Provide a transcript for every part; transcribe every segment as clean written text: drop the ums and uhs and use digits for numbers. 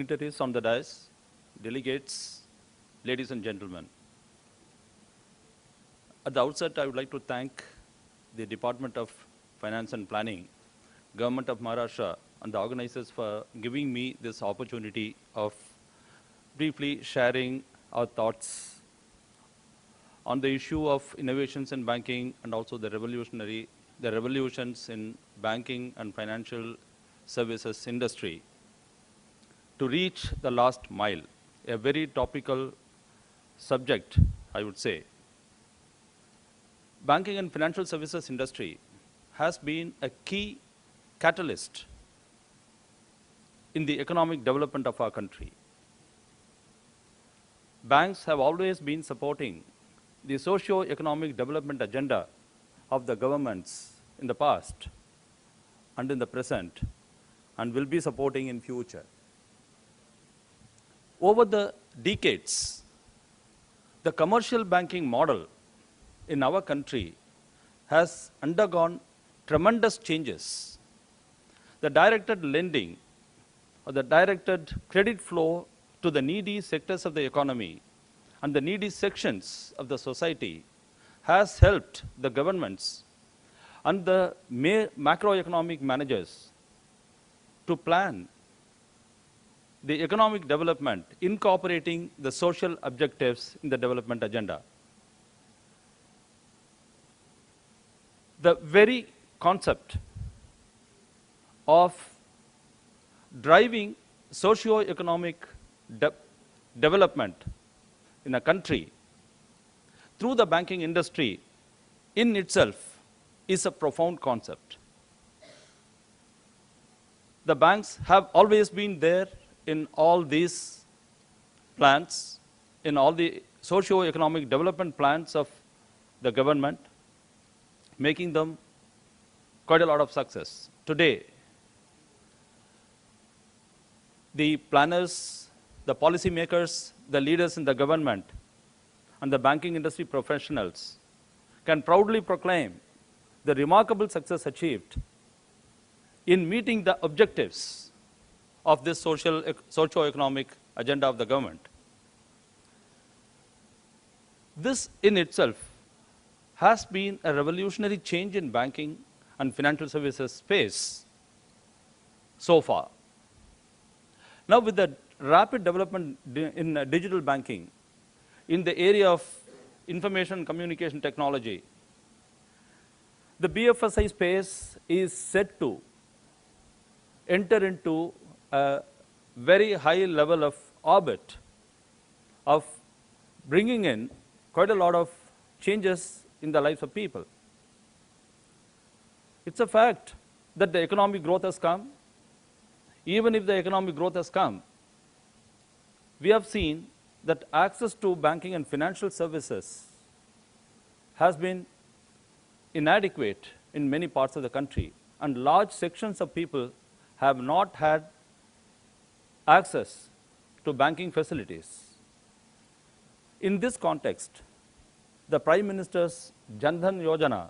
dignitaries on the dais, delegates, ladies and gentlemen. At the outset, I would like to thank the Department of Finance and Planning, Government of Maharashtra, and the organizers for giving me this opportunity of briefly sharing our thoughts on the issue of innovations in banking and also the revolutions in banking and financial services industry to reach the last mile, a very topical subject, I would say. Banking and financial services industry has been a key catalyst in the economic development of our country. Banks have always been supporting the socio-economic development agenda of the governments in the past and in the present, and will be supporting in future. Over the decades, the commercial banking model in our country has undergone tremendous changes. The directed lending or the directed credit flow to the needy sectors of the economy and the needy sections of the society has helped the governments and the macroeconomic managers to plan the economic development, incorporating the social objectives in the development agenda. The very concept of driving socio-economic development in a country through the banking industry in itself is a profound concept. The banks have always been there in all these plans, in all the socio-economic development plans of the government, making them quite a lot of success. Today, the planners, the policymakers, the leaders in the government, and the banking industry professionals can proudly proclaim the remarkable success achieved in meeting the objectives of this socio-economic agenda of the government. This in itself has been a revolutionary change in banking and financial services space so far. Now, with the rapid development in digital banking, in the area of information and communication technology, the BFSI space is set to enter into a very high level of orbit of bringing in quite a lot of changes in the lives of people. It's a fact that the economic growth has come. Even if the economic growth has come, we have seen that access to banking and financial services has been inadequate in many parts of the country, and large sections of people have not had access to banking facilities. In this context, the Prime Minister's Jan Dhan Yojana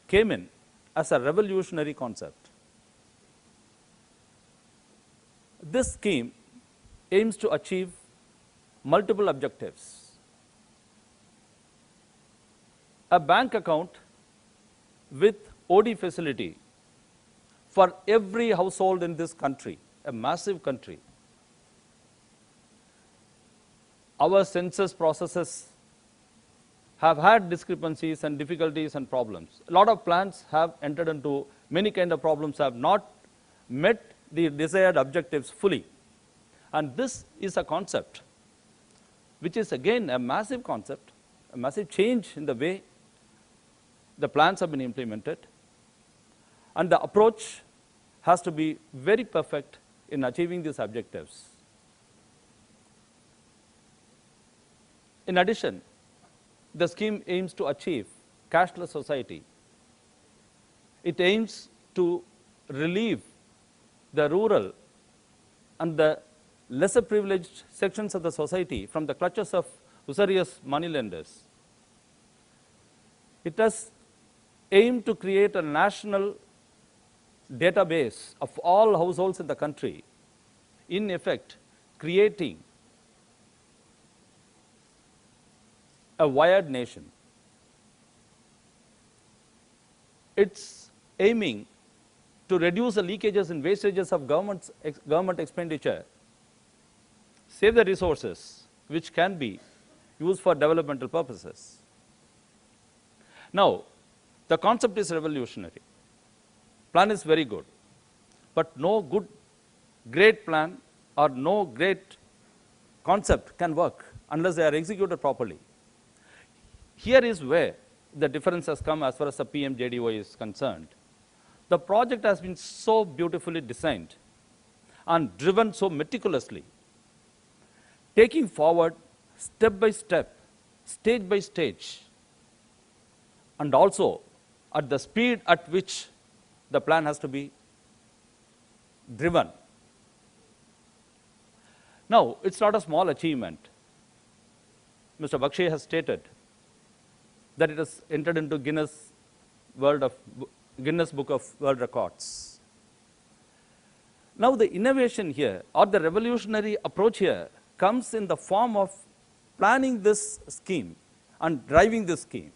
came in as a revolutionary concept. This scheme aims to achieve multiple objectives. A bank account with OD facility for every household in this country, a massive country. Our census processes have had discrepancies and difficulties and problems. A lot of plans have entered into many kind of problems, have not met the desired objectives fully. And this is a concept which is again a massive concept, a massive change in the way the plans have been implemented. And the approach has to be very perfect in achieving these objectives. In addition, the scheme aims to achieve cashless society. It aims to relieve the rural and the lesser privileged sections of the society from the clutches of usurious moneylenders. It has aimed to create a national database of all households in the country in effect creating a wired nation. It's aiming to reduce the leakages and wastages of government expenditure, save the resources which can be used for developmental purposes. Now, the concept is revolutionary. Plan is very good, but no great plan or no great concept can work unless they are executed properly. Here is where the difference has come as far as the PMJDY is concerned. The project has been so beautifully designed and driven so meticulously, taking forward step by step, stage by stage, and also at the speed at which the plan has to be driven. Now, it's not a small achievement. Mr. Bakshi has stated that it has entered into Guinness Book of World Records. Now, the innovation here or the revolutionary approach here comes in the form of planning this scheme and driving this scheme.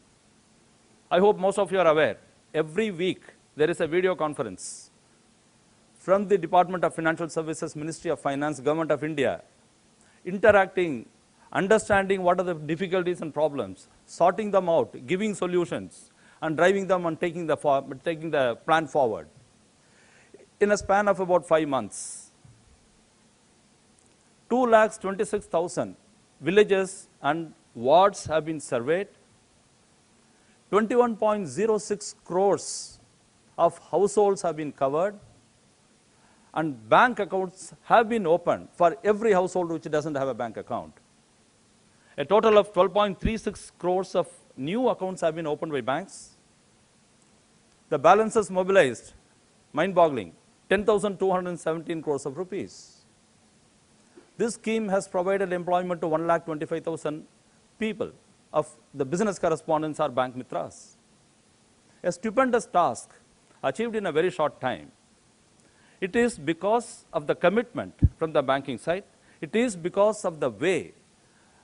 I hope most of you are aware, every week there is a video conference from the Department of Financial Services, Ministry of Finance, Government of India, interacting, understanding what are the difficulties and problems, sorting them out, giving solutions, and driving them and taking the plan forward. In a span of about 5 months, 2,26,000 villages and wards have been surveyed, 21.06 crores of households have been covered, and bank accounts have been opened for every household which doesn't have a bank account. A total of 12.36 crores of new accounts have been opened by banks. The balances mobilized, mind-boggling, 10,217 crores of rupees. This scheme has provided employment to 1,25,000 people of the business correspondents or bank mitras. A stupendous task achieved in a very short time. It is because of the commitment from the banking side. It is because of the way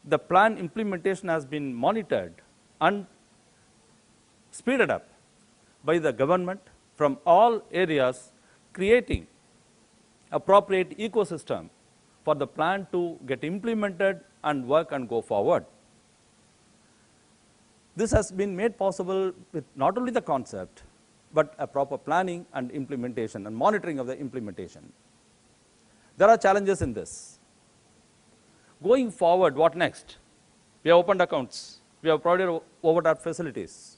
the plan implementation has been monitored and speeded up by the government from all areas, creating appropriate ecosystem for the plan to get implemented and work and go forward. This has been made possible with not only the concept, but a proper planning and implementation and monitoring of the implementation. There are challenges in this. Going forward, what next? We have opened accounts. We have provided overdraft facilities.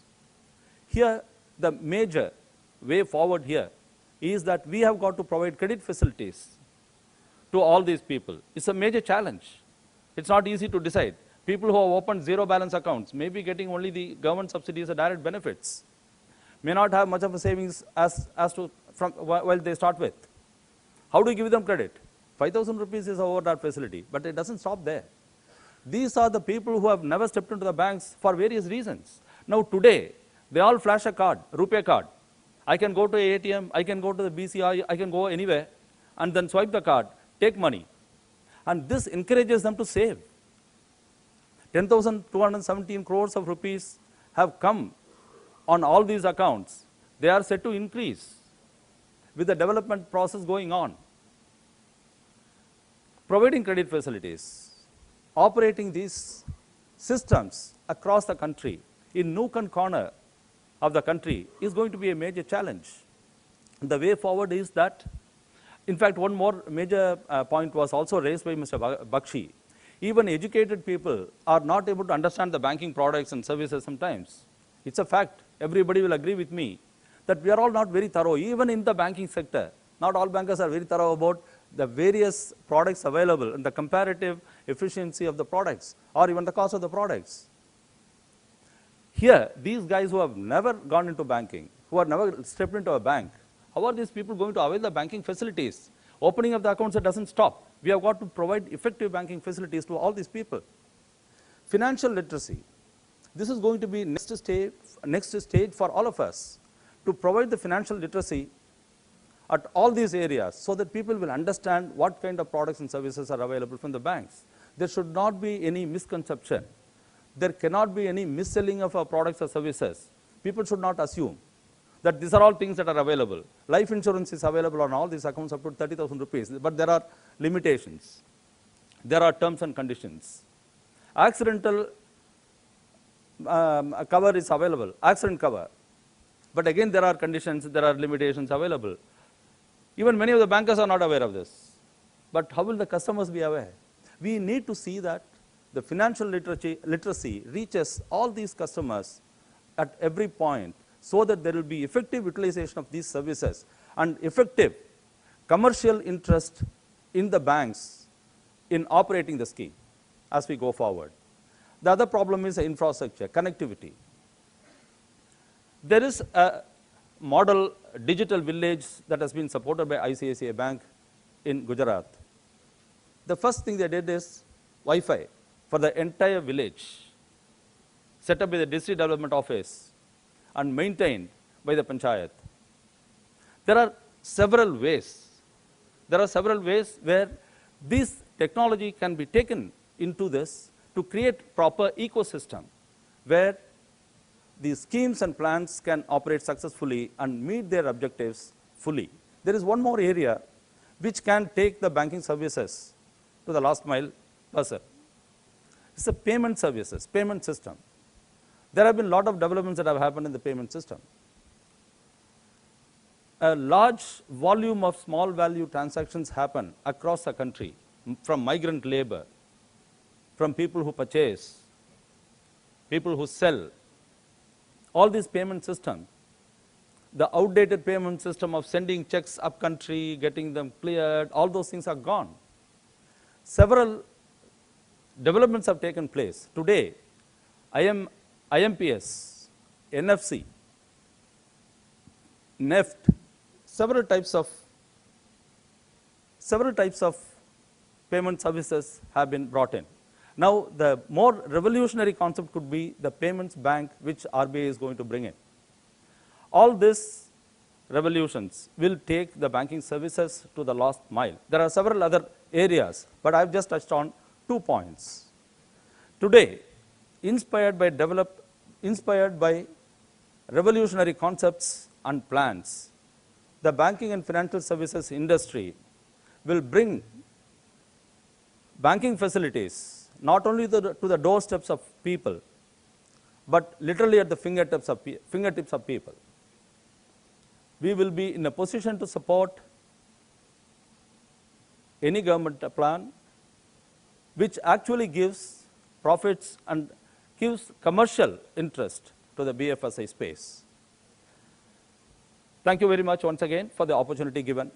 Here, the major way forward here is that we have got to provide credit facilities to all these people. It's a major challenge. It's not easy to decide. People who have opened zero balance accounts may be getting only the government subsidies or direct benefits, may not have much of a savings while they start with. How do you give them credit? 5,000 rupees is an overdraft facility, but it doesn't stop there. These are the people who have never stepped into the banks for various reasons. Now today, they all flash a card, RuPay card. I can go to an ATM, I can go to the BCI, I can go anywhere, and then swipe the card, take money. And this encourages them to save. 10,217 crores of rupees have come on all these accounts. They are set to increase with the development process going on. Providing credit facilities, operating these systems across the country, in nook and corner of the country, is going to be a major challenge. The way forward is that, in fact, one more major point was also raised by Mr. Bakshi. Even educated people are not able to understand the banking products and services sometimes. It's a fact. Everybody will agree with me that we are all not very thorough, even in the banking sector. Not all bankers are very thorough about the various products available and the comparative efficiency of the products or even the cost of the products. Here, these guys who have never gone into banking, who have never stepped into a bank, how are these people going to avail the banking facilities? Opening of the accounts, it doesn't stop. We have got to provide effective banking facilities to all these people. Financial literacy. This is going to be next stage for all of us to provide the financial literacy at all these areas so that people will understand what kind of products and services are available from the banks. There should not be any misconception. There cannot be any mis-selling of our products or services. People should not assume that these are all things that are available. Life insurance is available on all these accounts up to 30,000 rupees, but there are limitations. There are terms and conditions. Accidental cover is available, accident cover. But again, there are conditions, there are limitations available. Even many of the bankers are not aware of this. But how will the customers be aware? We need to see that the financial literacy reaches all these customers at every point so that there will be effective utilization of these services and effective commercial interest in the banks in operating the scheme as we go forward. The other problem is infrastructure, connectivity. There is a model digital village that has been supported by ICICI Bank in Gujarat. The first thing they did is Wi-Fi for the entire village, set up by the district development office and maintained by the panchayat. There are several ways. There are several ways where this technology can be taken into this to create proper ecosystem where these schemes and plans can operate successfully and meet their objectives fully. There is one more area which can take the banking services to the last mile person. It's the payment services, payment system. There have been a lot of developments that have happened in the payment system. A large volume of small value transactions happen across the country from migrant labor, from people who purchase, people who sell. All these payment systems, the outdated payment system of sending checks up country, getting them cleared, all those things are gone. Several developments have taken place. Today, IMPS, NFC, NEFT, several types of payment services have been brought in. Now, the more revolutionary concept could be the payments bank which RBI is going to bring in. All these revolutions will take the banking services to the last mile. There are several other areas, but I have just touched on 2 points. Today, inspired by revolutionary concepts and plans, the banking and financial services industry will bring banking facilities not only to the doorsteps of people, but literally at the fingertips of people. We will be in a position to support any government plan which actually gives profits and gives commercial interest to the BFSI space. Thank you very much once again for the opportunity given.